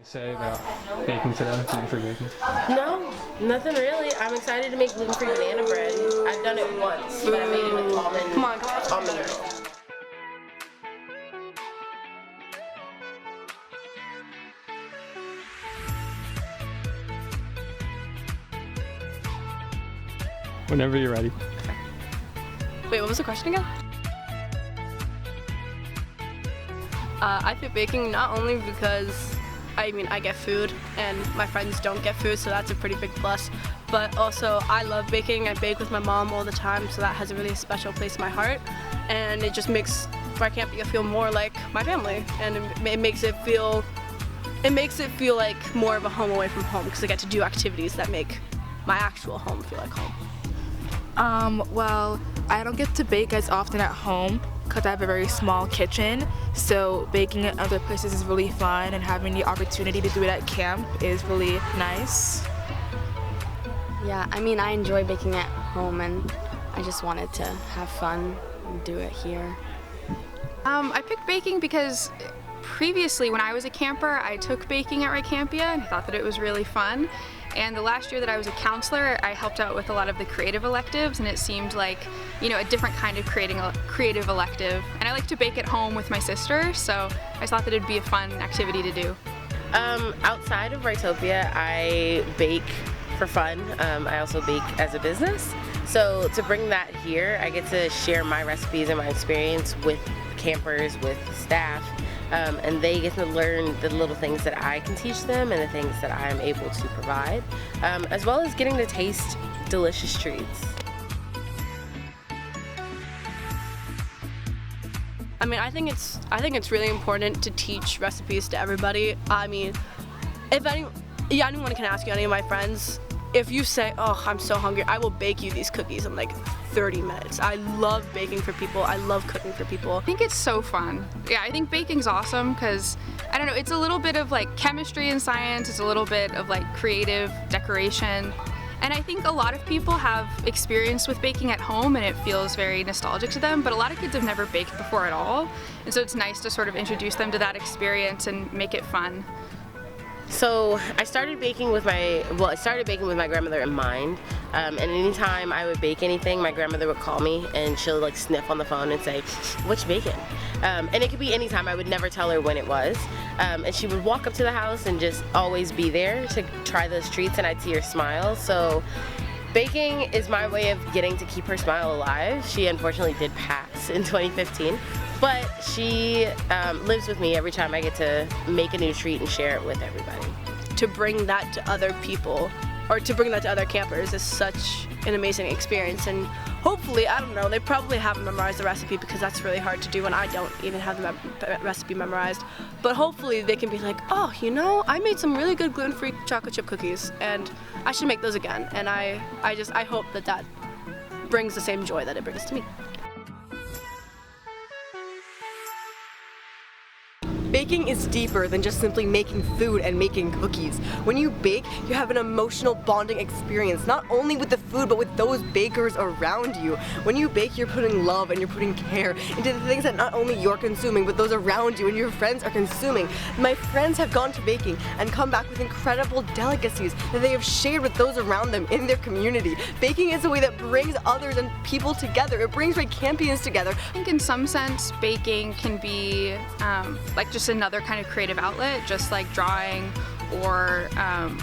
Say about baking today, gluten-free baking? No, nothing really. I'm excited to make gluten-free banana bread. I've done it once, but I made it with almond milk. Whenever you're ready. Wait, what was the question again? I pick baking not only because I get food and my friends don't get food, so that's a pretty big plus, but also I love baking. I bake with my mom all the time, so that has a really special place in my heart, and it just makes Writopia feel more like my family, and it makes it feel like more of a home away from home, because I get to do activities that make my actual home feel like home. Well, I don't get to bake as often at home because I have a very small kitchen, so baking at other places is really fun, and having the opportunity to do it at camp is really nice. Yeah, I enjoy baking at home, and I just wanted to have fun and do it here. I picked baking because previously when I was a camper, I took baking at Writopia and I thought that it was really fun. And the last year that I was a counselor, I helped out with a lot of the creative electives, and it seemed like, a different kind of creative elective. And I like to bake at home with my sister, so I thought that it'd be a fun activity to do. Outside of Writopia, I bake for fun. I also bake as a business. So to bring that here, I get to share my recipes and my experience with campers, with staff. And they get to learn the little things that I can teach them and the things that I'm able to provide, as well as getting to taste delicious treats. I think it's really important to teach recipes to everybody. If anyone can ask you, any of my friends, if you say, "Oh, I'm so hungry, I will bake you these cookies in like 30 minutes. I love baking for people. I love cooking for people. I think it's so fun. Yeah, I think baking's awesome because, it's a little bit of like chemistry and science, it's a little bit of like creative decoration. And I think a lot of people have experience with baking at home and it feels very nostalgic to them, but a lot of kids have never baked before at all. And so it's nice to sort of introduce them to that experience and make it fun. So I started baking with my grandmother in mind, and anytime I would bake anything, my grandmother would call me and she'll like sniff on the phone and say, "What you baking?" And it could be anytime. I would never tell her when it was, and she would walk up to the house and just always be there to try those treats, and I'd see her smile. So baking is my way of getting to keep her smile alive. She unfortunately did pass in 2015. But she lives with me every time I get to make a new treat and share it with everybody. To bring that to other people, or to bring that to other campers, is such an amazing experience. And hopefully, they probably haven't memorized the recipe because that's really hard to do when I don't even have the recipe memorized. But hopefully they can be like, "Oh, I made some really good gluten-free chocolate chip cookies and I should make those again." And I hope that brings the same joy that it brings to me. Baking is deeper than just simply making food and making cookies. When you bake, you have an emotional bonding experience, not only with the food, but with those bakers around you. When you bake, you're putting love and you're putting care into the things that not only you're consuming, but those around you and your friends are consuming. My friends have gone to baking and come back with incredible delicacies that they have shared with those around them in their community. Baking is a way that brings others and people together. It brings Writoppians together. I think in some sense, baking can be like just another kind of creative outlet, just like drawing or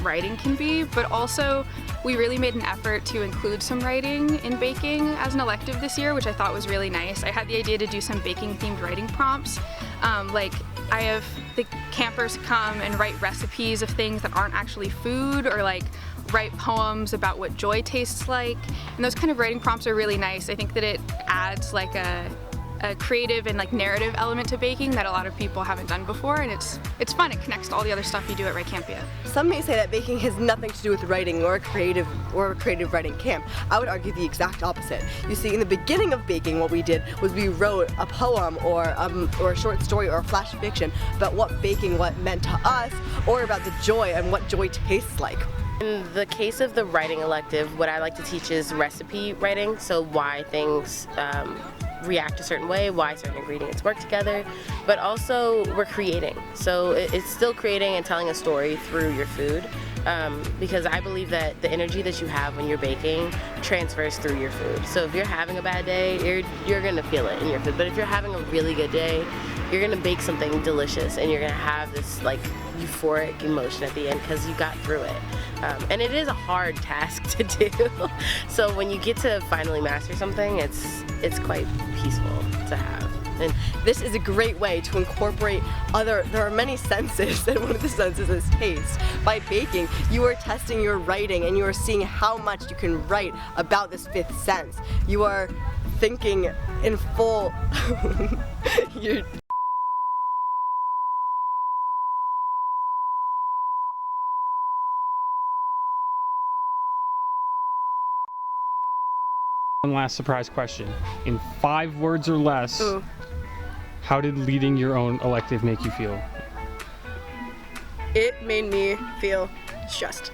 writing can be, but also we really made an effort to include some writing in baking as an elective this year, which I thought was really nice. I had the idea to do some baking themed writing prompts. I have the campers come and write recipes of things that aren't actually food, or like write poems about what joy tastes like, and those kind of writing prompts are really nice. I think that it adds like a creative and like narrative element to baking that a lot of people haven't done before, and it's fun. It connects to all the other stuff you do at Writopia. Some may say that baking has nothing to do with writing or a creative writing camp. I would argue the exact opposite. You see, in the beginning of baking, what we did was we wrote a poem or a short story or a flash fiction about what meant to us, or about the joy and what joy tastes like. In the case of the writing elective, what I like to teach is recipe writing, so why things react a certain way, why certain ingredients work together, but also we're creating. So it's still creating and telling a story through your food. Because I believe that the energy that you have when you're baking transfers through your food. So if you're having a bad day, you're gonna feel it in your food. But if you're having a really good day, you're gonna bake something delicious and you're gonna have this like euphoric emotion at the end because you got through it. And it is a hard task to do. So when you get to finally master something, it's quite peaceful to have. And this is a great way to incorporate there are many senses, and one of the senses is taste. By baking, you are testing your writing and you are seeing how much you can write about this fifth sense. You are thinking in full, One last surprise question. In 5 words or less, Ooh. how did leading your own elective make you feel? It made me feel stressed.